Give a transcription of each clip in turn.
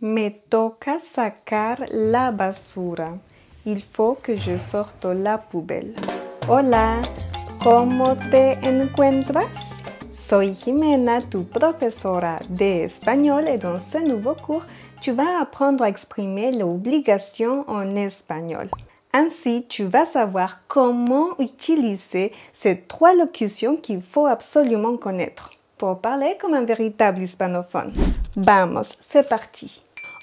Me toca sacar la basura. Il faut que je sorte la poubelle. Hola, ¿cómo te encuentras? Soy Jimena, tu professora de espagnol, et dans ce nouveau cours, tu vas apprendre à exprimer l'obligation en espagnol. Ainsi, tu vas savoir comment utiliser ces 3 locutions qu'il faut absolument connaître pour parler comme un véritable hispanophone. Vamos, c'est parti!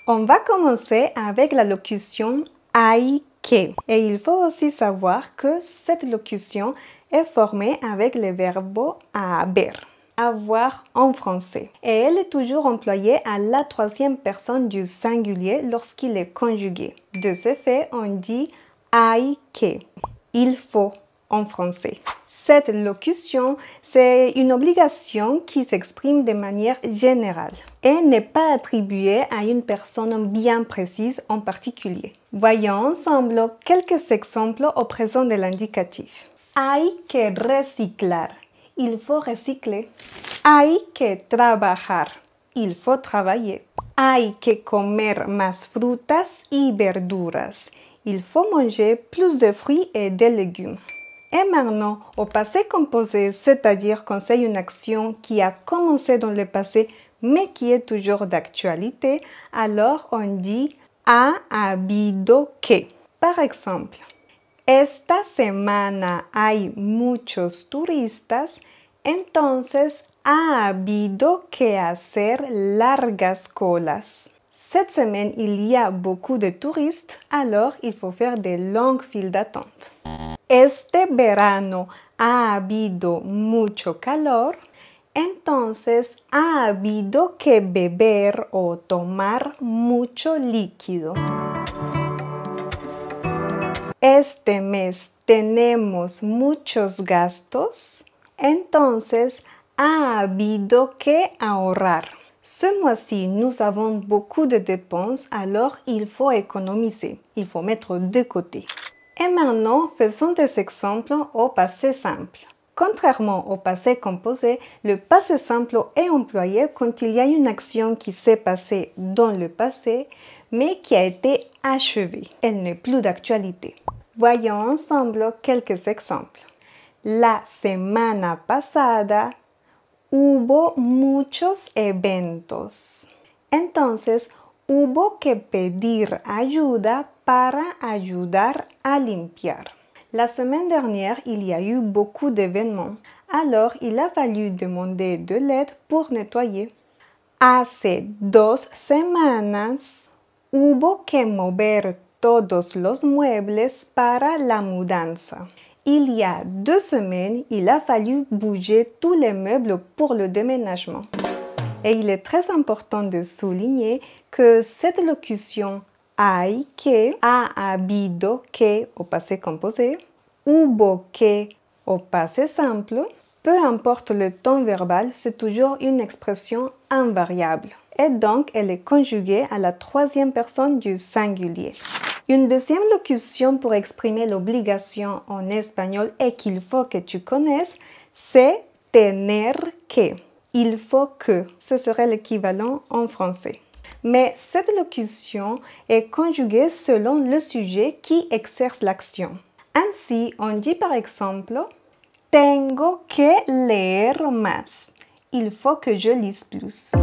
On va commencer avec la locution hay que. Et il faut aussi savoir que cette locution est formée avec le verbe haber, avoir en français. Et elle est toujours employée à la 3e personne du singulier lorsqu'il est conjugué. De ce fait, on dit hay que, il faut en français. Cette locution, c'est une obligation qui s'exprime de manière générale et n'est pas attribuée à une personne bien précise en particulier. Voyons ensemble quelques exemples au présent de l'indicatif. Hay que reciclar. Il faut recycler. Hay que trabajar. Il faut travailler. Hay que comer más frutas y verduras. Il faut manger plus de fruits et de légumes. Et maintenant, au passé composé, c'est-à-dire qu'on sait une action qui a commencé dans le passé, mais qui est toujours d'actualité, alors on dit ha habido que. Par exemple, esta semana hay muchos turistas, entonces ha habido que hacer largas colas. Cette semaine, il y a beaucoup de touristes, alors il faut faire de longues files d'attente. Este verano ha habido mucho calor, entonces ha habido que beber o tomar mucho líquido. Este mes tenemos muchos gastos, entonces ha habido que ahorrar. Ce mois-ci, nous avons beaucoup de dépenses, alors il faut économiser. Il faut mettre de côté. Et maintenant, faisons des exemples au passé simple. Contrairement au passé composé, le passé simple est employé quand il y a une action qui s'est passée dans le passé, mais qui a été achevée. Elle n'est plus d'actualité. Voyons ensemble quelques exemples. La semana pasada hubo muchos eventos. Entonces, hubo que pedir ayuda para ayudar a limpiar. La semaine dernière, il y a eu beaucoup d'événements. Alors, il a fallu demander de l'aide pour nettoyer. Hace 2 semanas, hubo que mover todos los muebles para la mudanza. Il y a 2 semaines, il a fallu bouger tous les meubles pour le déménagement. Et il est très important de souligner que cette locution hay que, ha habido que au passé composé, hubo que au passé simple, peu importe le temps verbal, c'est toujours une expression invariable. Et donc, elle est conjuguée à la 3e personne du singulier. Une deuxième locution pour exprimer l'obligation en espagnol et qu'il faut que tu connaisses, c'est tener que. Il faut que. Ce serait l'équivalent en français. Mais cette locution est conjuguée selon le sujet qui exerce l'action. Ainsi, on dit par exemple « Tengo que leer más ». Il faut que je lise plus.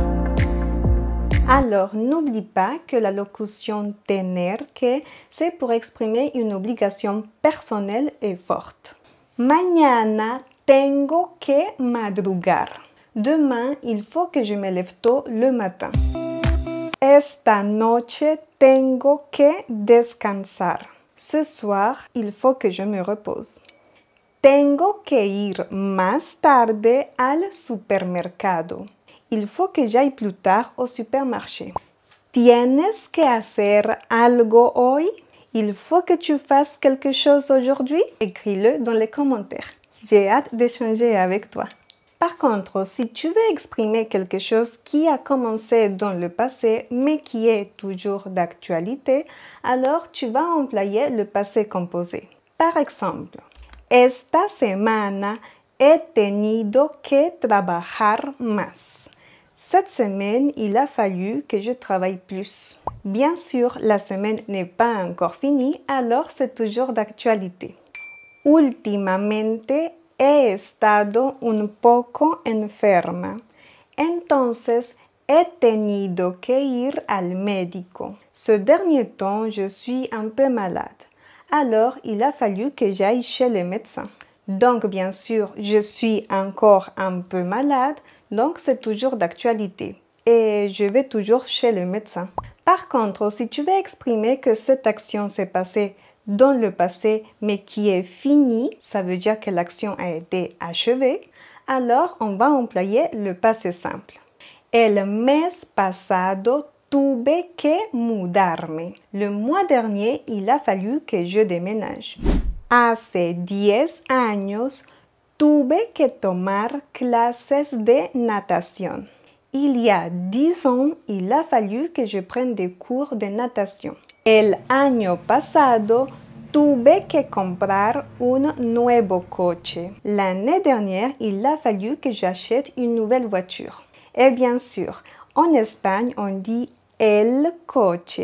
Alors, n'oublie pas que la locution « tener que » c'est pour exprimer une obligation personnelle et forte. Mañana tengo que madrugar. Demain, il faut que je me lève tôt le matin. Esta noche tengo que descansar. Ce soir, il faut que je me repose. Tengo que ir más tarde al supermercado. Il faut que j'aille plus tard au supermarché. Tienes que hacer algo hoy. Il faut que tu fasses quelque chose aujourd'hui. Écris-le dans les commentaires. J'ai hâte d'échanger avec toi. Par contre, si tu veux exprimer quelque chose qui a commencé dans le passé mais qui est toujours d'actualité, alors tu vas employer le passé composé. Par exemple, esta semana he tenido que trabajar más. Cette semaine, il a fallu que je travaille plus. Bien sûr, la semaine n'est pas encore finie, alors c'est toujours d'actualité. Últimamente he estado un poco enferma. Entonces, he tenido que ir al médico. Ce dernier temps, je suis un peu malade. Alors, il a fallu que j'aille chez le médecin. Donc, bien sûr, je suis encore un peu malade, donc c'est toujours d'actualité. Et je vais toujours chez le médecin. Par contre, si tu veux exprimer que cette action s'est passée dans le passé, mais qui est finie, ça veut dire que l'action a été achevée, alors on va employer le passé simple. El mes pasado tuve que mudarme. Le mois dernier, il a fallu que je déménage. Hace 10 años tuve que tomar clases de natación. Il y a 10 ans, il a fallu que je prenne des cours de natation. El año pasado tuve que comprar un nuevo coche. L'année dernière, il a fallu que j'achète une nouvelle voiture. Et bien sûr, en Espagne, on dit el coche,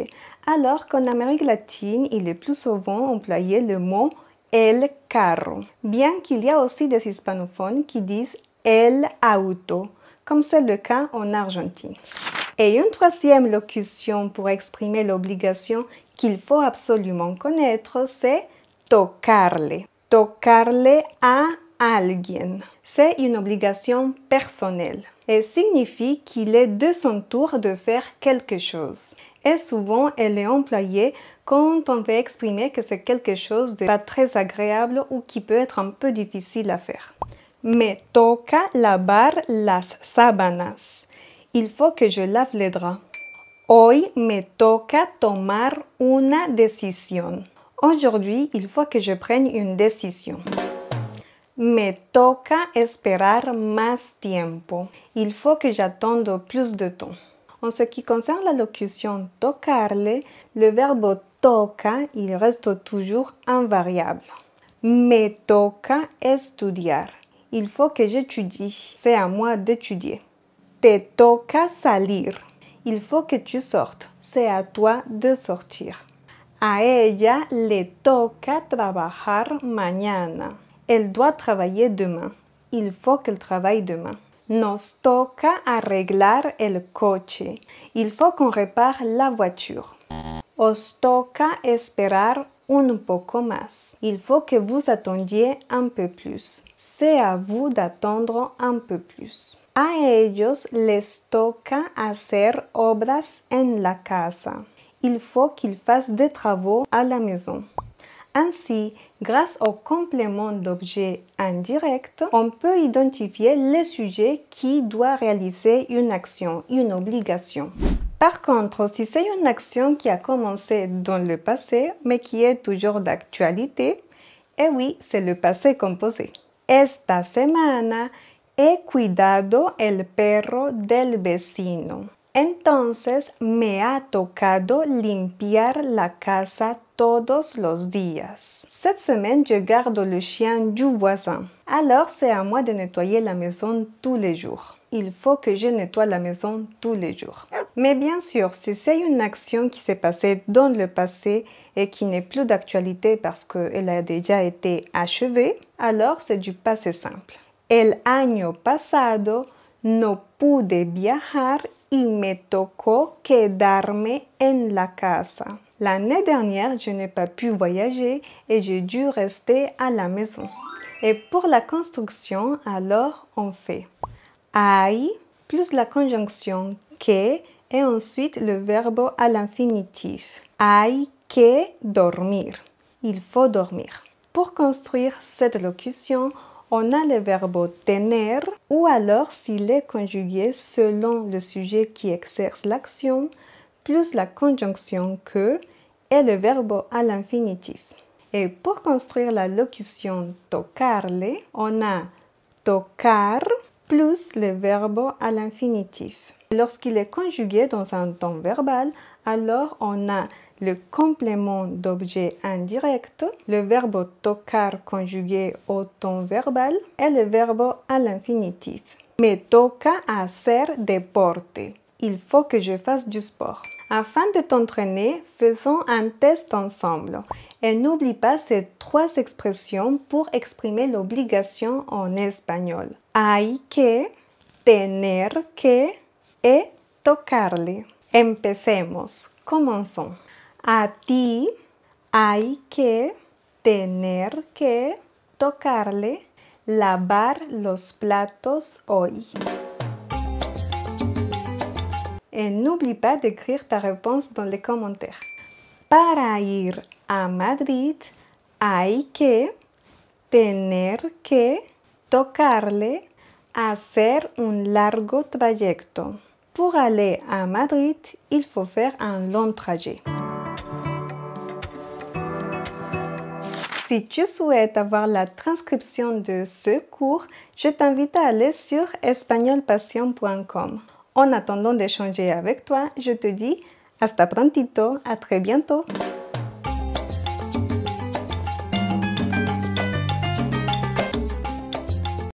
alors qu'en Amérique latine, il est plus souvent employé le mot el carro, bien qu'il y a aussi des hispanophones qui disent el auto, comme c'est le cas en Argentine. Et une troisième locution pour exprimer l'obligation qu'il faut absolument connaître, c'est tocarle. Tocarle a alguien. C'est une obligation personnelle et signifie qu'il est de son tour de faire quelque chose. Et souvent, elle est employée quand on veut exprimer que c'est quelque chose de pas très agréable ou qui peut être un peu difficile à faire. Me toca lavar las sábanas. Il faut que je lave les draps. Hoy me toca tomar una decisión. Aujourd'hui, il faut que je prenne une décision. Me toca esperar más tiempo. Il faut que j'attende plus de temps. En ce qui concerne la locution tocarle, le verbe toca, il reste toujours invariable. Me toca estudiar. Il faut que j'étudie. C'est à moi d'étudier. Te toca salir. Il faut que tu sortes. C'est à toi de sortir. A ella le toca trabajar mañana. Elle doit travailler demain. Il faut qu'elle travaille demain. Nos toca arreglar el coche. Il faut qu'on répare la voiture. Os toca esperar un poco más. Il faut que vous attendiez un peu plus. C'est à vous d'attendre un peu plus. A ellos les toca hacer obras en la casa. Il faut qu'ils fassent des travaux à la maison. Ainsi, grâce au complément d'objet indirect, on peut identifier le sujet qui doit réaliser une action, une obligation. Par contre, si c'est une action qui a commencé dans le passé, mais qui est toujours d'actualité, eh oui, c'est le passé composé. Esta semana he cuidado el perro del vecino. Entonces me ha tocado limpiar la casa todos los días. Cette semaine, je garde le chien du voisin. Alors, c'est à moi de nettoyer la maison tous les jours. Il faut que je nettoie la maison tous les jours. Mais bien sûr, si c'est une action qui s'est passée dans le passé et qui n'est plus d'actualité parce qu'elle a déjà été achevée, alors c'est du passé simple. El año pasado no pude viajar y me tocó quedarme en la casa. L'année dernière, je n'ai pas pu voyager et j'ai dû rester à la maison. Et pour la construction, alors on fait hay plus la conjonction que et ensuite le verbe à l'infinitif. Hay que dormir. Il faut dormir. Pour construire cette locution, on a le verbe tener ou alors s'il est conjugué selon le sujet qui exerce l'action, plus la conjonction que et le verbe à l'infinitif. Et pour construire la locution tocarle, on a tocar plus le verbe à l'infinitif. Lorsqu'il est conjugué dans un temps verbal, alors on a le complément d'objet indirect, le verbe tocar conjugué au temps verbal et le verbe à l'infinitif. Me toca hacer deporte. Il faut que je fasse du sport. Afin de t'entraîner, faisons un test ensemble. Et n'oublie pas ces 3 expressions pour exprimer l'obligation en espagnol. Hay que, tener que et tocarle. Empecemos. Commençons. A ti hay que, tener que, tocarle, lavar los platos hoy. Et n'oublie pas d'écrire ta réponse dans les commentaires. Para ir a Madrid hay que, tener que, tocarle, hacer un largo trayecto. Pour aller à Madrid, il faut faire un long trajet. Si tu souhaites avoir la transcription de ce cours, je t'invite à aller sur espagnolpassion.com. En attendant d'échanger avec toi, je te dis hasta prontito, à très bientôt.